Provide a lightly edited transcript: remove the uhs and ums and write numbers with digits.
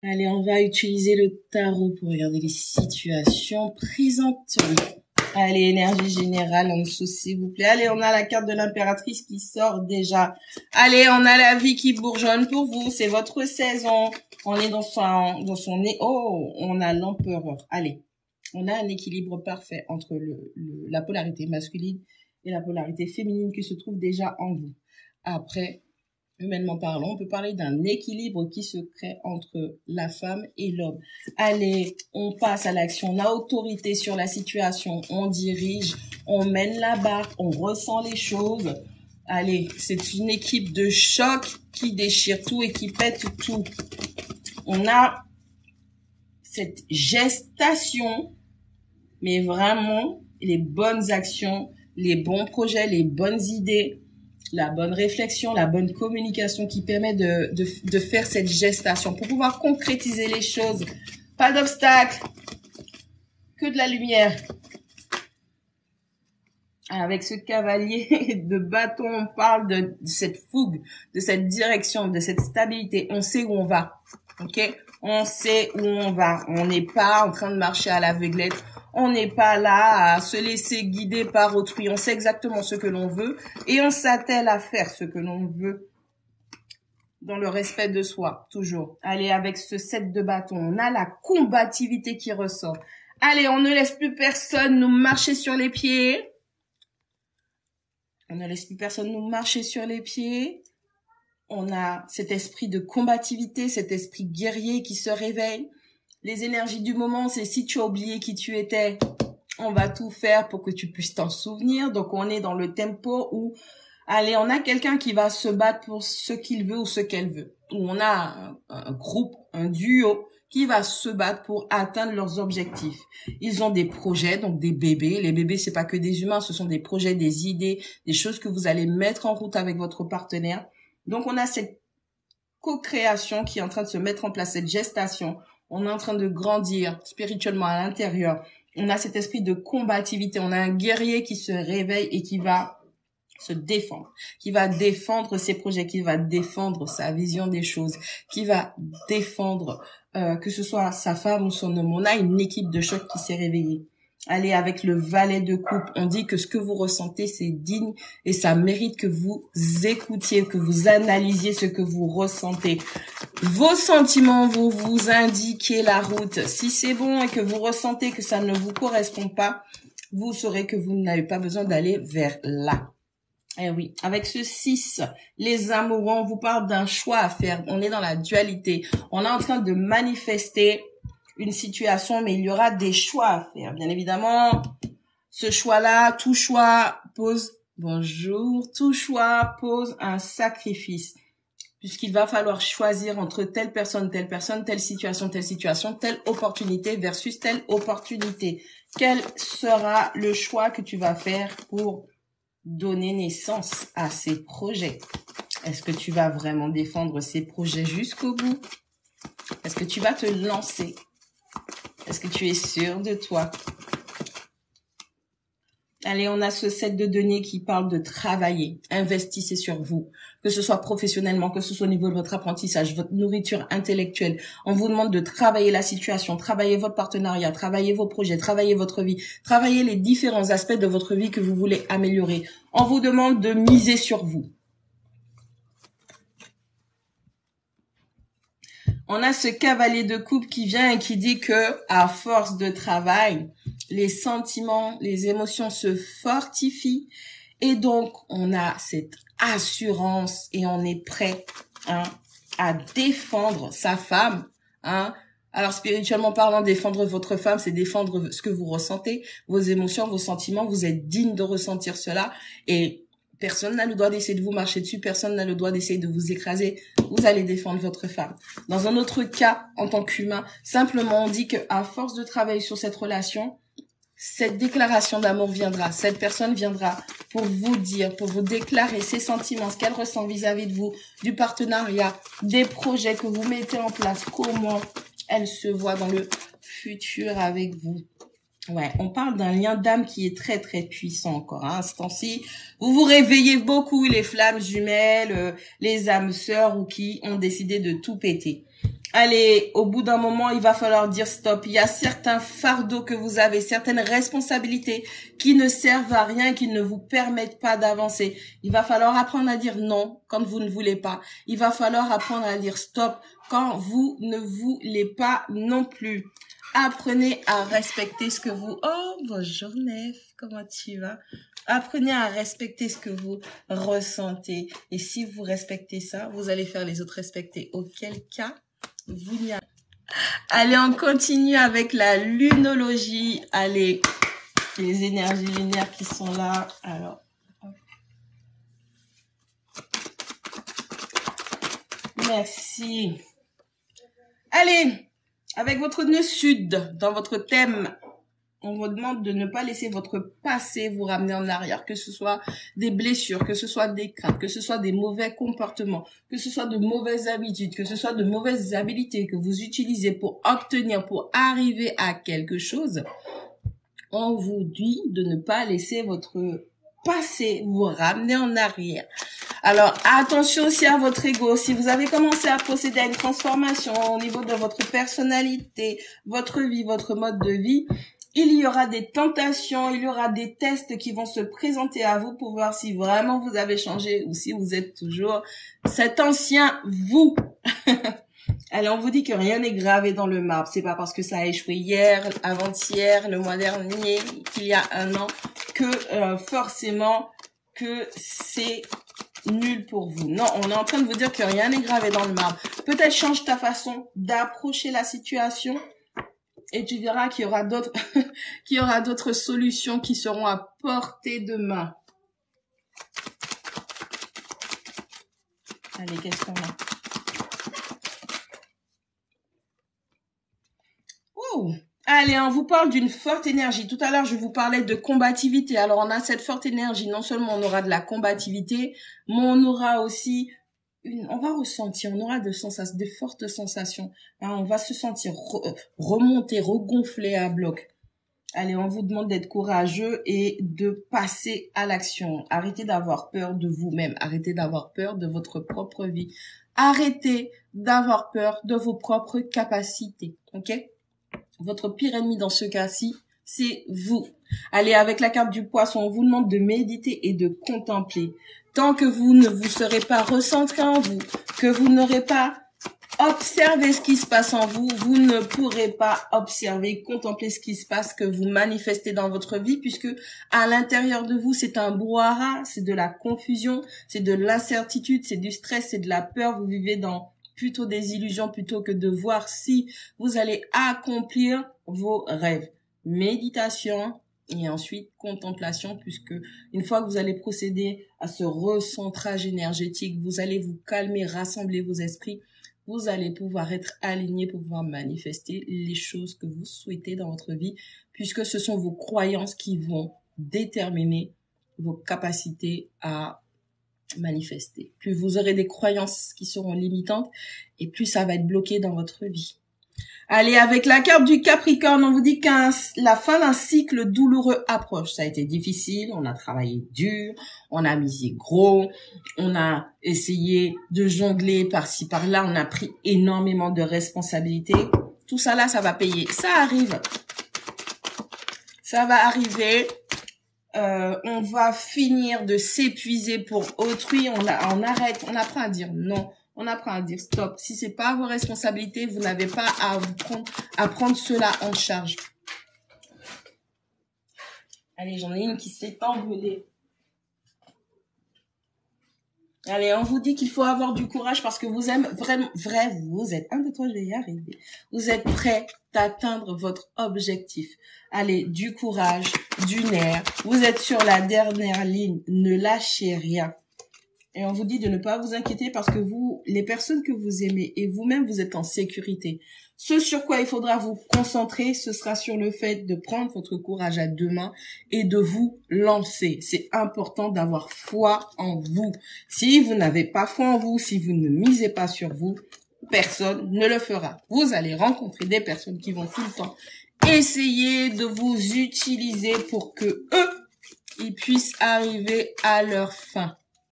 Allez, on va utiliser le tarot pour regarder les situations présentes. Allez, énergie générale en dessous, s'il vous plaît. Allez, on a la carte de l'impératrice qui sort déjà. Allez, on a la vie qui bourgeonne pour vous. C'est votre saison. On est dans son nez. Oh, on a l'empereur. Allez, on a un équilibre parfait entre la polarité masculine et la polarité féminine qui se trouve déjà en vous. Après, humainement parlant, on peut parler d'un équilibre qui se crée entre la femme et l'homme. Allez, on passe à l'action, on a autorité sur la situation, on dirige, on mène la barque, on ressent les choses. Allez, c'est une équipe de choc qui déchire tout et qui pète tout. On a cette gestation, mais vraiment les bonnes actions, les bons projets, les bonnes idées, la bonne réflexion, la bonne communication qui permet de faire cette gestation pour pouvoir concrétiser les choses. Pas d'obstacle, que de la lumière. Avec ce cavalier de bâton, on parle de cette fougue, de cette direction, de cette stabilité. On sait où on va, ok? On sait où on va. On n'est pas en train de marcher à l'aveuglette. On n'est pas là à se laisser guider par autrui. On sait exactement ce que l'on veut et on s'attelle à faire ce que l'on veut dans le respect de soi, toujours. Allez, avec ce 7 de bâton, on a la combativité qui ressort. Allez, on ne laisse plus personne nous marcher sur les pieds. On ne laisse plus personne nous marcher sur les pieds. On a cet esprit de combativité, cet esprit guerrier qui se réveille. Les énergies du moment, c'est si tu as oublié qui tu étais, on va tout faire pour que tu puisses t'en souvenir. Donc, on est dans le tempo où, allez, on a quelqu'un qui va se battre pour ce qu'il veut ou ce qu'elle veut. Où on a un groupe, un duo qui va se battre pour atteindre leurs objectifs. Ils ont des projets, donc des bébés. Les bébés, c'est pas que des humains, ce sont des projets, des idées, des choses que vous allez mettre en route avec votre partenaire. Donc, on a cette co-création qui est en train de se mettre en place, cette gestation. On est en train de grandir spirituellement à l'intérieur. On a cet esprit de combativité. On a un guerrier qui se réveille et qui va se défendre, qui va défendre ses projets, qui va défendre sa vision des choses, qui va défendre que ce soit sa femme ou son homme. On a une équipe de choc qui s'est réveillée. Allez, avec le valet de coupe, on dit que ce que vous ressentez, c'est digne et ça mérite que vous écoutiez, que vous analysiez ce que vous ressentez. Vos sentiments vont vous indiquer la route. Si c'est bon et que vous ressentez que ça ne vous correspond pas, vous saurez que vous n'avez pas besoin d'aller vers là. Eh oui, avec ce 6, les amoureux, on vous parle d'un choix à faire. On est dans la dualité. On est en train de manifester une situation, mais il y aura des choix à faire. Bien évidemment, ce choix-là, tout choix pose, bonjour, tout choix pose un sacrifice. Puisqu'il va falloir choisir entre telle personne, telle situation, telle opportunité versus telle opportunité. Quel sera le choix que tu vas faire pour donner naissance à ces projets? Est-ce que tu vas vraiment défendre ces projets jusqu'au bout? Est-ce que tu vas te lancer? Est-ce que tu es sûr de toi? Allez, on a ce 7 de denier qui parle de travailler. Investissez sur vous, que ce soit professionnellement, que ce soit au niveau de votre apprentissage, votre nourriture intellectuelle. On vous demande de travailler la situation, travailler votre partenariat, travailler vos projets, travailler votre vie, travailler les différents aspects de votre vie que vous voulez améliorer. On vous demande de miser sur vous. On a ce cavalier de coupe qui vient et qui dit que, à force de travail, les sentiments, les émotions se fortifient et donc on a cette assurance et on est prêt à défendre sa femme. Alors spirituellement parlant, défendre votre femme, c'est défendre ce que vous ressentez, vos émotions, vos sentiments. Vous êtes digne de ressentir cela et personne n'a le droit d'essayer de vous marcher dessus. Personne n'a le droit d'essayer de vous écraser. Vous allez défendre votre femme. Dans un autre cas, en tant qu'humain, simplement on dit qu'à force de travailler sur cette relation, cette déclaration d'amour viendra. Cette personne viendra pour vous dire, pour vous déclarer ses sentiments, ce qu'elle ressent vis-à-vis de vous, du partenariat, des projets que vous mettez en place, comment elle se voit dans le futur avec vous. Ouais, on parle d'un lien d'âme qui est très très puissant encore. À ce temps-ci, vous vous réveillez beaucoup, les flammes jumelles, les âmes sœurs ou qui ont décidé de tout péter. Allez, au bout d'un moment, il va falloir dire stop. Il y a certains fardeaux que vous avez, certaines responsabilités qui ne servent à rien, qui ne vous permettent pas d'avancer. Il va falloir apprendre à dire non quand vous ne voulez pas. Il va falloir apprendre à dire stop quand vous ne voulez pas non plus. Apprenez à respecter ce que vous... Oh, bonjour Nef, comment tu vas? Apprenez à respecter ce que vous ressentez. Et si vous respectez ça, vous allez faire les autres respecter. Auquel cas, vous n'y a... Allez, on continue avec la lunologie. Allez, les énergies lunaires qui sont là. Alors, merci. Allez, avec votre nœud sud, dans votre thème, on vous demande de ne pas laisser votre passé vous ramener en arrière, que ce soit des blessures, que ce soit des craintes, que ce soit des mauvais comportements, que ce soit de mauvaises habitudes, que ce soit de mauvaises habilités que vous utilisez pour obtenir, pour arriver à quelque chose. On vous dit de ne pas laisser votre passé vous ramener en arrière. Alors, attention aussi à votre ego. Si vous avez commencé à procéder à une transformation au niveau de votre personnalité, votre vie, votre mode de vie, il y aura des tentations, il y aura des tests qui vont se présenter à vous pour voir si vraiment vous avez changé ou si vous êtes toujours cet ancien vous. Alors, on vous dit que rien n'est gravé dans le marbre. C'est pas parce que ça a échoué hier, avant-hier, le mois dernier, qu'il y a un an, que forcément que c'est nul pour vous. Non, on est en train de vous dire que rien n'est gravé dans le marbre. Peut-être change ta façon d'approcher la situation. Et tu verras qu'il y aura d'autres, qu'il y aura d'autres solutions qui seront à portée de main. Allez, qu'est-ce qu'on a? Oh, allez, on vous parle d'une forte énergie. Tout à l'heure, je vous parlais de combativité. Alors, on a cette forte énergie. Non seulement on aura de la combativité, mais on aura aussi on va ressentir, on aura de fortes sensations. Hein, on va se sentir remonter, regonfler à bloc. Allez, on vous demande d'être courageux et de passer à l'action. Arrêtez d'avoir peur de vous-même. Arrêtez d'avoir peur de votre propre vie. Arrêtez d'avoir peur de vos propres capacités. Ok? Votre pire ennemi dans ce cas-ci, c'est vous. Allez, avec la carte du poisson, on vous demande de méditer et de contempler. Tant que vous ne vous serez pas recentré en vous, que vous n'aurez pas observé ce qui se passe en vous, vous ne pourrez pas observer, contempler ce qui se passe, que vous manifestez dans votre vie, puisque à l'intérieur de vous, c'est un brouhaha, c'est de la confusion, c'est de l'incertitude, c'est du stress, c'est de la peur. Vous vivez dans plutôt des illusions plutôt que de voir si vous allez accomplir vos rêves. Méditation et ensuite contemplation, puisque une fois que vous allez procéder à ce recentrage énergétique, vous allez vous calmer, rassembler vos esprits, vous allez pouvoir être aligné pour pouvoir manifester les choses que vous souhaitez dans votre vie, puisque ce sont vos croyances qui vont déterminer vos capacités à manifester. Plus vous aurez des croyances qui seront limitantes et plus ça va être bloqué dans votre vie. Allez, avec la carte du Capricorne, on vous dit que la fin d'un cycle douloureux approche. Ça a été difficile, on a travaillé dur, on a misé gros, on a essayé de jongler par-ci par-là, on a pris énormément de responsabilités. Tout ça là, ça va payer. Ça arrive. Ça va arriver. On va finir de s'épuiser pour autrui. On arrête, on apprend à dire non. On apprend à dire stop. Si c'est pas vos responsabilités, vous n'avez pas à prendre cela en charge. Allez, j'en ai une qui s'est envolée. Allez, on vous dit qu'il faut avoir du courage parce que vous aimez vraiment, vous êtes, je vais y arriver. Vous êtes prêt d'atteindre votre objectif. Allez, du courage, du nerf. Vous êtes sur la dernière ligne. Ne lâchez rien. Et on vous dit de ne pas vous inquiéter parce que vous, les personnes que vous aimez et vous-même, vous êtes en sécurité. Ce sur quoi il faudra vous concentrer, ce sera sur le fait de prendre votre courage à deux mains et de vous lancer. C'est important d'avoir foi en vous. Si vous n'avez pas foi en vous, si vous ne misez pas sur vous, personne ne le fera. Vous allez rencontrer des personnes qui vont tout le temps essayer de vous utiliser pour que eux, ils puissent arriver à leur fin.